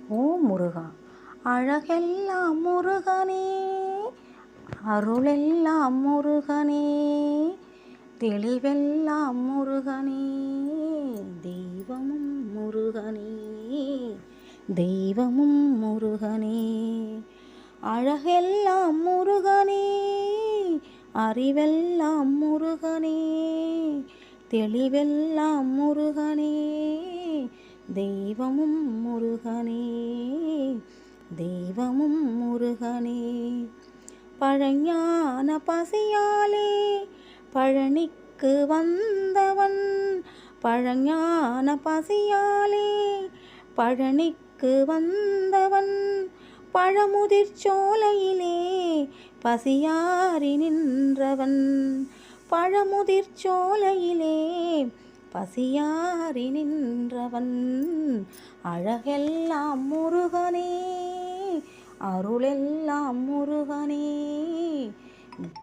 ஓ முருகா, அழகெல்லாம் முருகனே, அருளெல்லாம் முருகனே, தெளிவெல்லாம் முருகனே, தெய்வமும் முருகனே, தெய்வமும் முருகனே. அழகெல்லாம் முருகனே, அறிவெல்லாம் முருகனே, தெளிவெல்லாம் முருகனே, தெய்வமும் முருகனே, தெய்வமும் முருகனே. பழஞான பசியாலே பழனிக்கு வந்தவன், பழஞான பசியாலே பழனிக்கு வந்தவன், பழமுதிர் சோலையிலே பசியாறி நின்றவன், பழமுதிர் சோலையிலே பசியாறி நின்றவன். அழகெல்லாம் முருகனே, அருளெல்லாம் முருகனே,